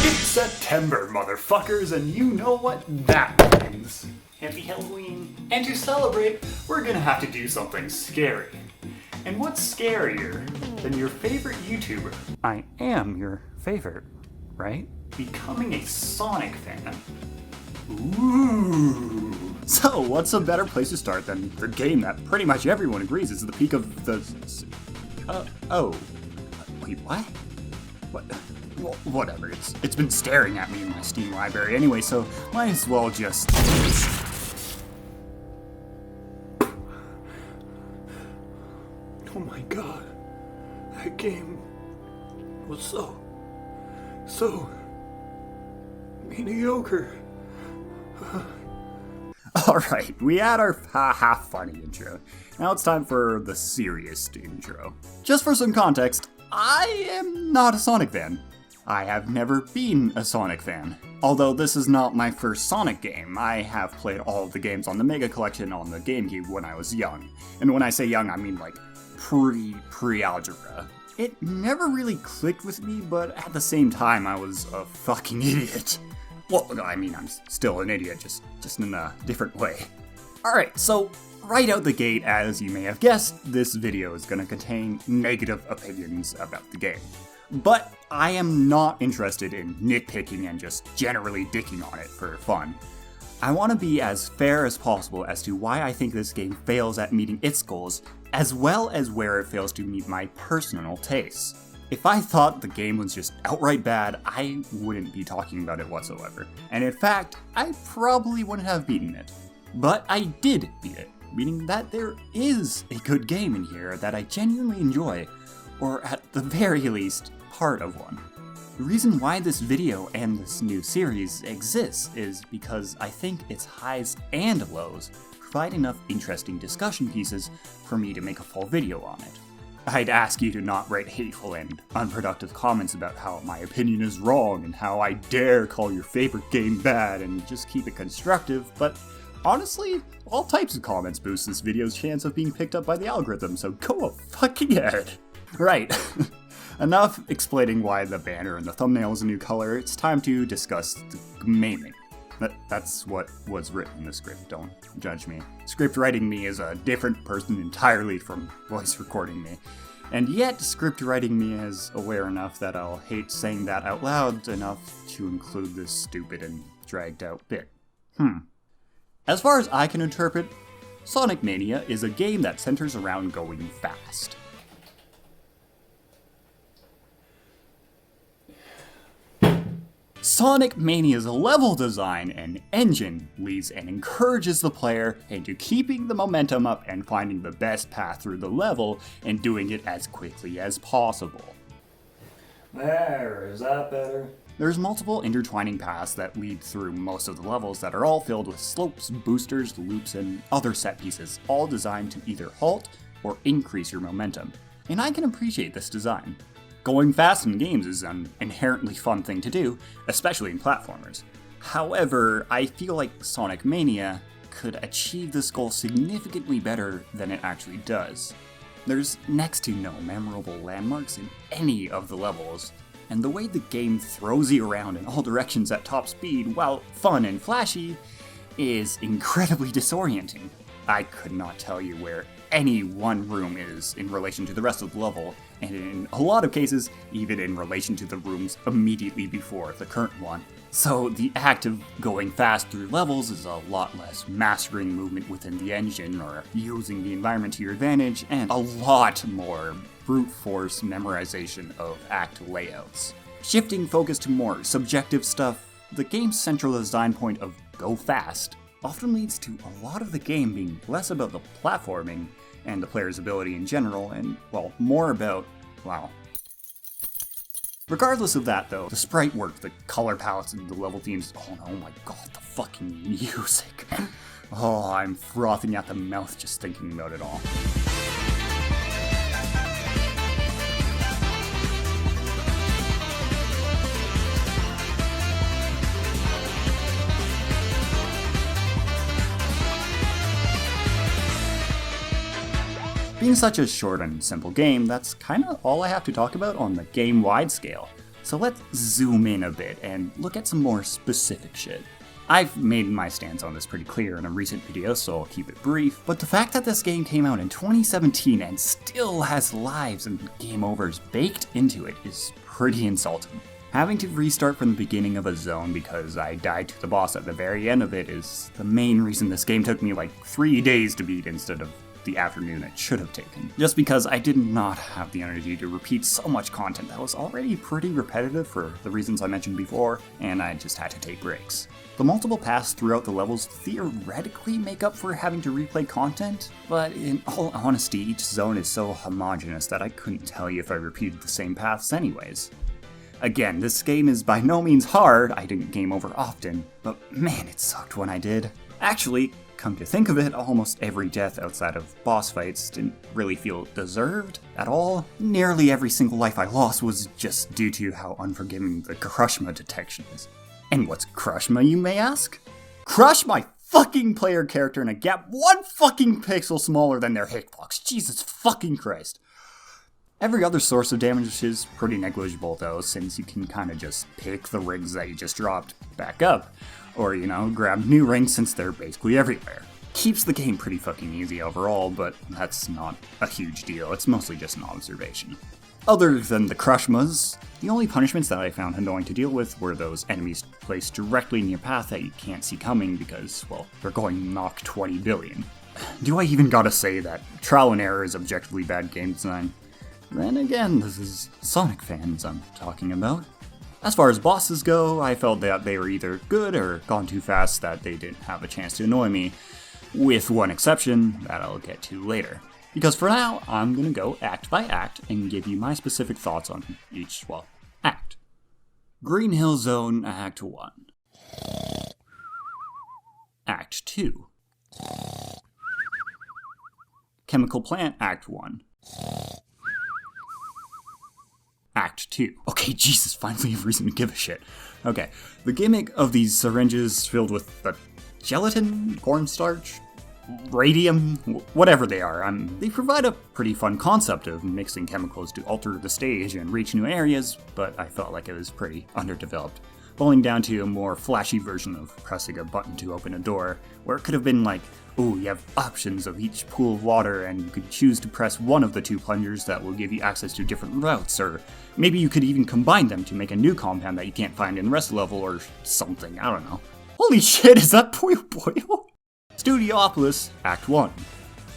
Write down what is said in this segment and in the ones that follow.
It's September, motherfuckers, and you know what that means. Happy Halloween. And to celebrate, we're gonna have to do something scary. And what's scarier than your favorite YouTuber? I am your favorite, right? Becoming a Sonic fan. Ooh. So, what's a better place to start than the game that pretty much everyone agrees is the peak of the... Wait, what? What? Well, whatever, it's been staring at me in my Steam library anyway, so might as well just... Oh my god, that game was so mediocre. Alright, we had our half funny intro. Now it's time for the serious intro. Just for some context, I am not a Sonic fan. I have never been a Sonic fan. Although this is not my first Sonic game, I have played all of the games on the Mega Collection on the GameCube when I was young. And when I say young, I mean like pre-algebra. It never really clicked with me, but at the same time, I was a fucking idiot. Well, I mean, I'm still an idiot, just in a different way. Alright, so right out the gate, as you may have guessed, this video is going to contain negative opinions about the game. But I am not interested in nitpicking and just generally dicking on it for fun. I want to be as fair as possible as to why I think this game fails at meeting its goals, as well as where it fails to meet my personal tastes. If I thought the game was just outright bad, I wouldn't be talking about it whatsoever. And in fact, I probably wouldn't have beaten it. But I did beat it, meaning that there is a good game in here that I genuinely enjoy, or at the very least, part of one. The reason why this video and this new series exists is because I think its highs and lows provide enough interesting discussion pieces for me to make a full video on it. I'd ask you to not write hateful and unproductive comments about how my opinion is wrong and how I dare call your favorite game bad and just keep it constructive, but honestly, all types of comments boost this video's chance of being picked up by the algorithm, so go fucking ahead. Right. Enough explaining why the banner and the thumbnail is a new color, it's time to discuss the gaming. That's what was written in the script, don't judge me. Script writing me is a different person entirely from voice recording me. And yet, script writing me is aware enough that I'll hate saying that out loud enough to include this stupid and dragged out bit. As far as I can interpret, Sonic Mania is a game that centers around going fast. Sonic Mania's level design and engine leads and encourages the player into keeping the momentum up and finding the best path through the level and doing it as quickly as possible. There, is that better? There's multiple intertwining paths that lead through most of the levels that are all filled with slopes, boosters, loops, and other set pieces, all designed to either halt or increase your momentum. And I can appreciate this design. Going fast in games is an inherently fun thing to do, especially in platformers. However, I feel like Sonic Mania could achieve this goal significantly better than it actually does. There's next to no memorable landmarks in any of the levels, and the way the game throws you around in all directions at top speed, while fun and flashy, is incredibly disorienting. I could not tell you where any one room is in relation to the rest of the level, and in a lot of cases, even in relation to the rooms immediately before the current one. So the act of going fast through levels is a lot less mastering movement within the engine or using the environment to your advantage, and a lot more brute force memorization of act layouts. Shifting focus to more subjective stuff, the game's central design point of go fast often leads to a lot of the game being less about the platforming and the player's ability in general, and, well, more about, wow. Regardless of that, though, the sprite work, the color palettes, and the level themes, oh my god, the fucking music. Oh, I'm frothing at the mouth just thinking about it all. Being such a short and simple game, that's kinda all I have to talk about on the game-wide scale. So let's zoom in a bit and look at some more specific shit. I've made my stance on this pretty clear in a recent video, so I'll keep it brief, but the fact that this game came out in 2017 and still has lives and game overs baked into it is pretty insulting. Having to restart from the beginning of a zone because I died to the boss at the very end of it is the main reason this game took me like 3 days to beat instead of the afternoon it should have taken. Just because I did not have the energy to repeat so much content that was already pretty repetitive for the reasons I mentioned before, and I just had to take breaks. The multiple paths throughout the levels theoretically make up for having to replay content, but in all honesty, each zone is so homogeneous that I couldn't tell you if I repeated the same paths anyways. Again, this game is by no means hard, I didn't game over often, but man, it sucked when I did. Actually, come to think of it, almost every death outside of boss fights didn't really feel deserved at all. Nearly every single life I lost was just due to how unforgiving the Crushma detection is. And what's Crushma, you may ask? Crush my fucking player character in a gap 1 fucking pixel smaller than their hitbox. Jesus fucking Christ. Every other source of damage is pretty negligible though, since you can kinda just pick the rings that you just dropped back up. Or, grab new rings since they're basically everywhere. Keeps the game pretty fucking easy overall, but that's not a huge deal, it's mostly just an observation. Other than the Crushmas, the only punishments that I found annoying to deal with were those enemies placed directly in your path that you can't see coming because, well, they're going Mach 20 billion. Do I even gotta say that trial and error is objectively bad game design? Then again, this is Sonic fans I'm talking about. As far as bosses go, I felt that they were either good or gone too fast that they didn't have a chance to annoy me, with one exception that I'll get to later. Because for now, I'm gonna go act by act and give you my specific thoughts on each, act. Green Hill Zone, Act 1. Act 2. Chemical Plant, Act 1. Act 2. Okay, Jesus, finally a reason to give a shit. Okay, the gimmick of these syringes filled with the gelatin, cornstarch, radium, whatever they are, they provide a pretty fun concept of mixing chemicals to alter the stage and reach new areas, but I felt like it was pretty underdeveloped, boiling down to a more flashy version of pressing a button to open a door, where it could have been like, ooh, you have options of each pool of water and you could choose to press one of the 2 plungers that will give you access to different routes, or maybe you could even combine them to make a new compound that you can't find in the rest of the level or something, I don't know. Holy shit, is that Boyo Boyo? Studiopolis, Act 1.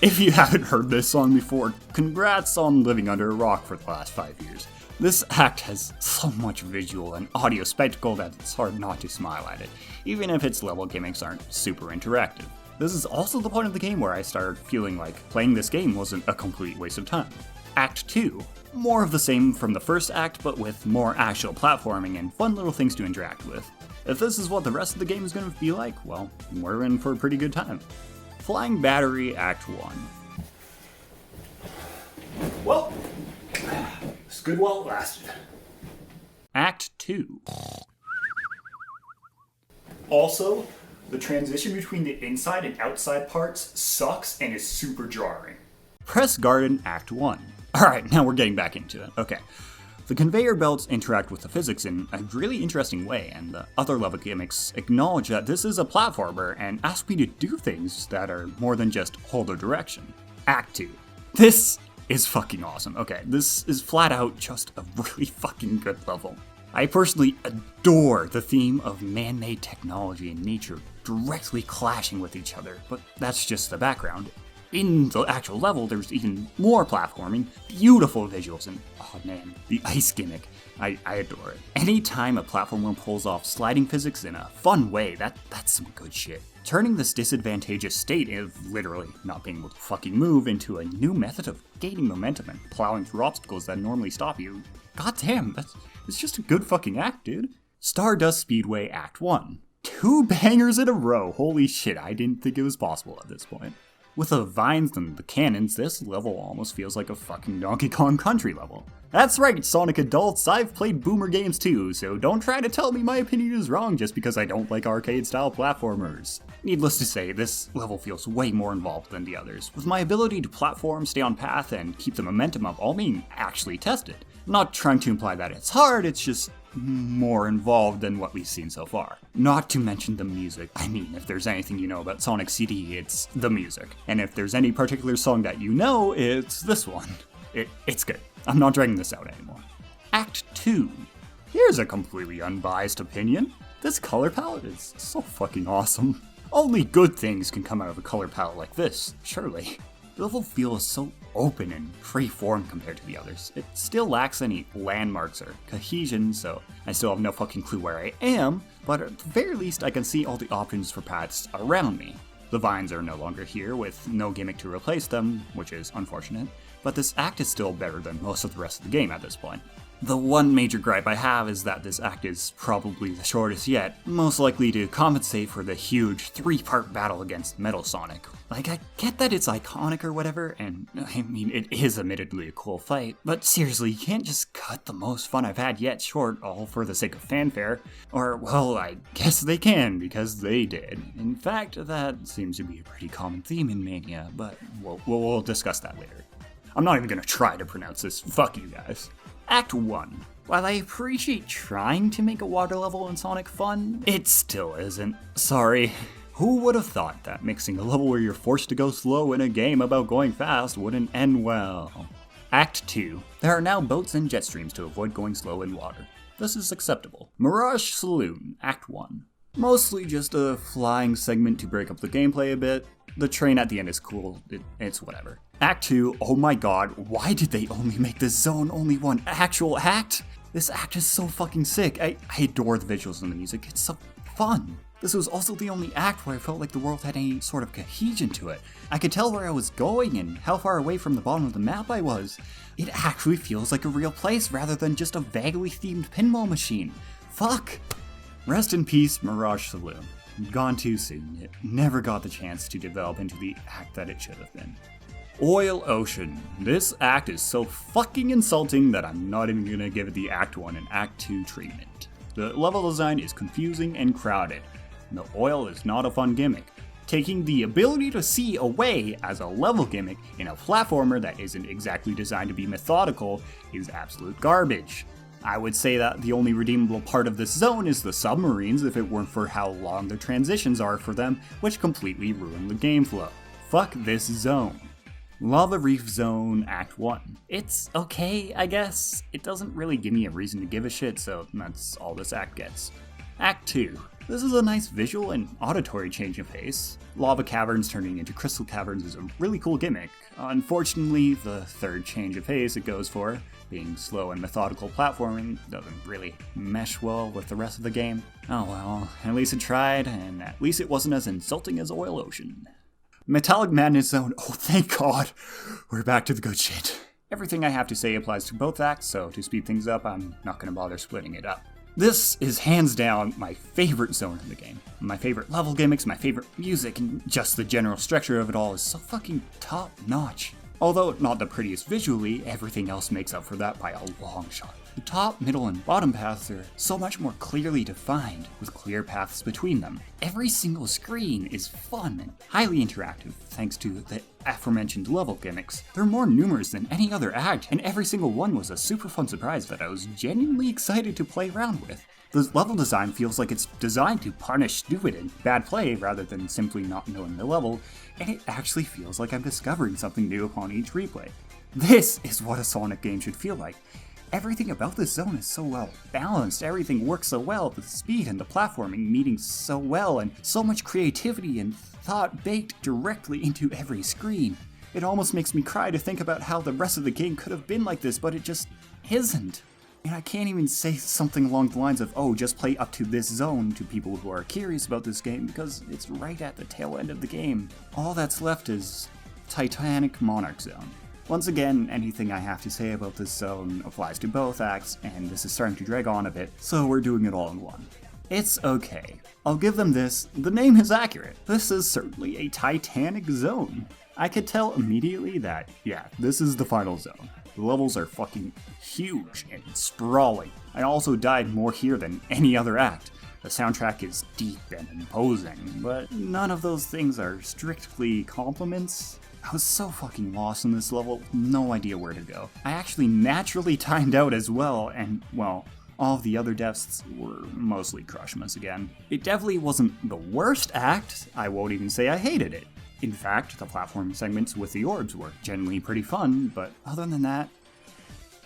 If you haven't heard this song before, congrats on living under a rock for the last 5 years. This act has so much visual and audio spectacle that it's hard not to smile at it, even if its level gimmicks aren't super interactive. This is also the point of the game where I started feeling like playing this game wasn't a complete waste of time. Act 2. More of the same from the first act, but with more actual platforming and fun little things to interact with. If this is what the rest of the game is going to be like, well, we're in for a pretty good time. Flying Battery, Act 1. Well, it's good while it lasted. Act 2. Also, the transition between the inside and outside parts sucks and is super jarring. Press Garden, Act 1. Alright, now we're getting back into it. Okay. The conveyor belts interact with the physics in a really interesting way, and the other level gimmicks acknowledge that this is a platformer and ask me to do things that are more than just hold a direction. Act 2. This is fucking awesome. Okay, this is flat out just a really fucking good level. I personally adore the theme of man-made technology and nature directly clashing with each other, but that's just the background. In the actual level, there's even more platforming, beautiful visuals, and oh man, the ice gimmick. I adore it. Anytime a platformer pulls off sliding physics in a fun way, that's some good shit. Turning this disadvantageous state of literally not being able to fucking move into a new method of gaining momentum and plowing through obstacles that normally stop you. Goddamn, it's just a good fucking act, dude. Stardust Speedway Act 1. 2 bangers in a row. Holy shit, I didn't think it was possible at this point. With the vines and the cannons, this level almost feels like a fucking Donkey Kong Country level. That's right, Sonic adults, I've played boomer games too, so don't try to tell me my opinion is wrong just because I don't like arcade-style platformers. Needless to say, this level feels way more involved than the others, with my ability to platform, stay on path, and keep the momentum up all being actually tested. I'm not trying to imply that it's hard, it's just more involved than what we've seen so far. Not to mention the music. I mean, if there's anything you know about Sonic CD, it's the music. And if there's any particular song that you know, it's this one. It's good. I'm not dragging this out anymore. Act 2. Here's a completely unbiased opinion. This color palette is so fucking awesome. Only good things can come out of a color palette like this, surely. The level feels so open and free-form compared to the others. It still lacks any landmarks or cohesion, so I still have no fucking clue where I am, but at the very least I can see all the options for paths around me. The vines are no longer here, with no gimmick to replace them, which is unfortunate, but this act is still better than most of the rest of the game at this point. The one major gripe I have is that this act is probably the shortest yet, most likely to compensate for the huge 3-part battle against Metal Sonic. Like, I get that it's iconic or whatever, and I mean, it is admittedly a cool fight, but seriously, you can't just cut the most fun I've had yet short all for the sake of fanfare. Or, well, I guess they can, because they did. In fact, that seems to be a pretty common theme in Mania, but we'll discuss that later. I'm not even gonna try to pronounce this, fuck you guys. Act 1. While I appreciate trying to make a water level in Sonic fun, it still isn't. Sorry. Who would have thought that mixing a level where you're forced to go slow in a game about going fast wouldn't end well? Act 2. There are now boats and jet streams to avoid going slow in water. This is acceptable. Mirage Saloon, Act 1. Mostly just a flying segment to break up the gameplay a bit. The train at the end is cool, it's whatever. Act 2, oh my god, why did they only make this zone only one actual act? This act is so fucking sick. I adore the visuals and the music, it's so fun. This was also the only act where I felt like the world had any sort of cohesion to it. I could tell where I was going and how far away from the bottom of the map I was. It actually feels like a real place rather than just a vaguely themed pinball machine. Fuck! Rest in peace, Mirage Saloon. Gone too soon. It never got the chance to develop into the act that it should have been. Oil Ocean. This act is so fucking insulting that I'm not even gonna give it the Act 1 and Act 2 treatment. The level design is confusing and crowded. The oil is not a fun gimmick. Taking the ability to see away as a level gimmick in a platformer that isn't exactly designed to be methodical is absolute garbage. I would say that the only redeemable part of this zone is the submarines if it weren't for how long the transitions are for them, which completely ruin the game flow. Fuck this zone. Lava Reef Zone Act 1. It's okay, I guess. It doesn't really give me a reason to give a shit, so that's all this act gets. Act 2. This is a nice visual and auditory change of pace. Lava caverns turning into crystal caverns is a really cool gimmick. Unfortunately, the third change of pace it goes for, being slow and methodical platforming, doesn't really mesh well with the rest of the game. Oh well, at least it tried, and at least it wasn't as insulting as Oil Ocean. Metallic Madness Zone, oh thank god, we're back to the good shit. Everything I have to say applies to both acts, so to speed things up, I'm not gonna bother splitting it up. This is hands down my favorite zone in the game. My favorite level gimmicks, my favorite music, and just the general structure of it all is so fucking top notch. Although not the prettiest visually, everything else makes up for that by a long shot. The top, middle, and bottom paths are so much more clearly defined, with clear paths between them. Every single screen is fun and highly interactive, thanks to the aforementioned level gimmicks. They're more numerous than any other act, and every single one was a super fun surprise that I was genuinely excited to play around with. The level design feels like it's designed to punish stupid and bad play rather than simply not knowing the level, and it actually feels like I'm discovering something new upon each replay. This is what a Sonic game should feel like. Everything about this zone is so well balanced, everything works so well, the speed and the platforming meeting so well, and so much creativity and thought baked directly into every screen. It almost makes me cry to think about how the rest of the game could have been like this, but it just isn't. And I can't even say something along the lines of, oh, just play up to this zone to people who are curious about this game, because it's right at the tail end of the game. All that's left is Titanic Monarch Zone. Once again, anything I have to say about this zone applies to both acts, and this is starting to drag on a bit, so we're doing it all in one. It's okay. I'll give them this, the name is accurate. This is certainly a Titanic zone. I could tell immediately that, yeah, this is the final zone. The levels are fucking huge and sprawling. I also died more here than any other act. The soundtrack is deep and imposing, but none of those things are strictly compliments. I was so fucking lost in this level, no idea where to go. I actually naturally timed out as well, and, well, all of the other deaths were mostly Crushmas again. It definitely wasn't the worst act, I won't even say I hated it. In fact, the platform segments with the orbs were generally pretty fun, but other than that,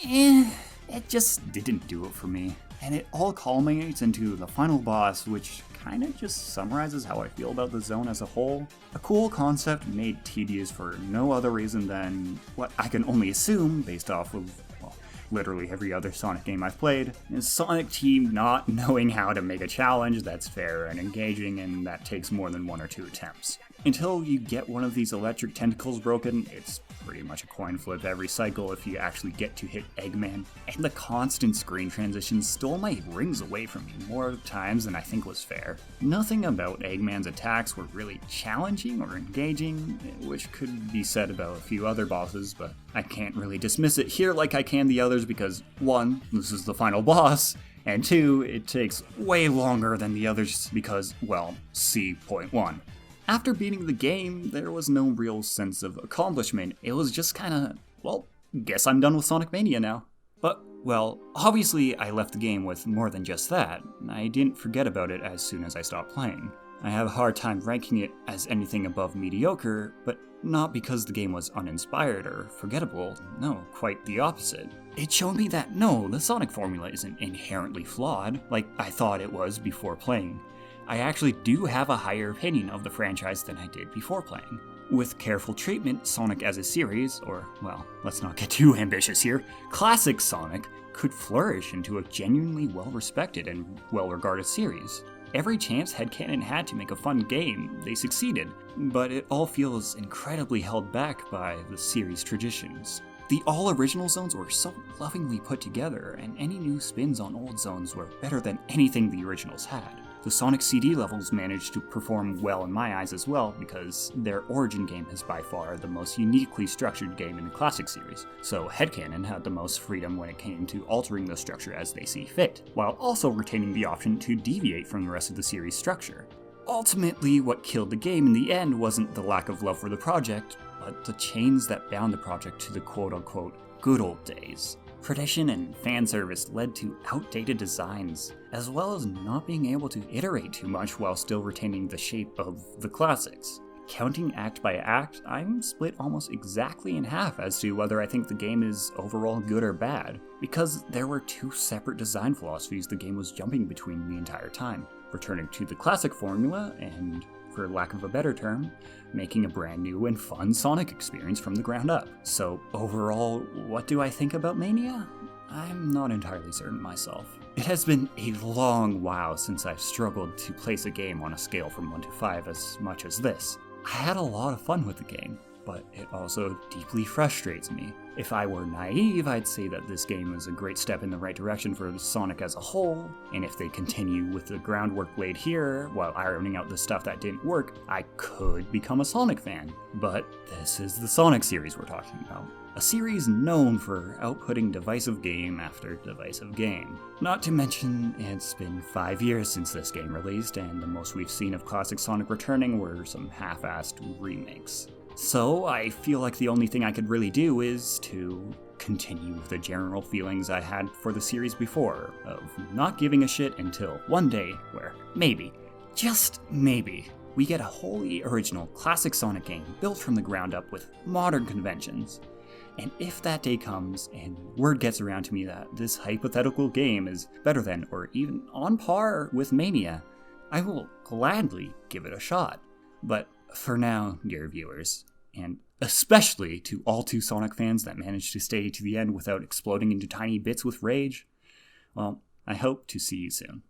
it just didn't do it for me. And it all culminates into the final boss, which kinda just summarizes how I feel about the zone as a whole. A cool concept made tedious for no other reason than what I can only assume, based off of, well, literally every other Sonic game I've played, is Sonic Team not knowing how to make a challenge that's fair and engaging and that takes more than 1 or 2 attempts. Until you get one of these electric tentacles broken, it's pretty much a coin flip every cycle if you actually get to hit Eggman, and the constant screen transitions stole my rings away from me more times than I think was fair. Nothing about Eggman's attacks were really challenging or engaging, which could be said about a few other bosses, but I can't really dismiss it here like I can the others because 1, this is the final boss, and 2, it takes way longer than the others because, well, see point 1. After beating the game, there was no real sense of accomplishment. It was just kinda, well, guess I'm done with Sonic Mania now. But, well, obviously I left the game with more than just that. I didn't forget about it as soon as I stopped playing. I have a hard time ranking it as anything above mediocre, but not because the game was uninspired or forgettable, no, quite the opposite. It showed me that no, the Sonic formula isn't inherently flawed, like I thought it was before playing. I actually do have a higher opinion of the franchise than I did before playing. With careful treatment, Sonic as a series, or, well, let's not get too ambitious here, classic Sonic could flourish into a genuinely well-respected and well-regarded series. Every chance Headcanon had to make a fun game, they succeeded, but it all feels incredibly held back by the series' traditions. The all-original zones were so lovingly put together, and any new spins on old zones were better than anything the originals had. The Sonic CD levels managed to perform well in my eyes as well, because their origin game is by far the most uniquely structured game in the classic series, so Headcanon had the most freedom when it came to altering the structure as they see fit, while also retaining the option to deviate from the rest of the series' structure. Ultimately, what killed the game in the end wasn't the lack of love for the project, but the chains that bound the project to the quote-unquote good old days. Tradition and fan service led to outdated designs, as well as not being able to iterate too much while still retaining the shape of the classics. Counting act by act, I'm split almost exactly in half as to whether I think the game is overall good or bad, because there were 2 separate design philosophies the game was jumping between the entire time, returning to the classic formula and, for lack of a better term, making a brand new and fun Sonic experience from the ground up. So overall, what do I think about Mania? I'm not entirely certain myself. It has been a long while since I've struggled to place a game on a scale from 1 to 5 as much as this. I had a lot of fun with the game, but it also deeply frustrates me. If I were naive, I'd say that this game is a great step in the right direction for Sonic as a whole, and if they continue with the groundwork laid here, while ironing out the stuff that didn't work, I could become a Sonic fan. But this is the Sonic series we're talking about. A series known for outputting divisive game after divisive game. Not to mention, it's been 5 years since this game released, and the most we've seen of classic Sonic returning were some half-assed remakes. So I feel like the only thing I could really do is to continue the general feelings I had for the series before, of not giving a shit until one day where maybe, just maybe, we get a wholly original classic Sonic game built from the ground up with modern conventions. And if that day comes and word gets around to me that this hypothetical game is better than or even on par with Mania, I will gladly give it a shot. But for now, dear viewers, and especially to all 2 Sonic fans that managed to stay to the end without exploding into tiny bits with rage, well, I hope to see you soon.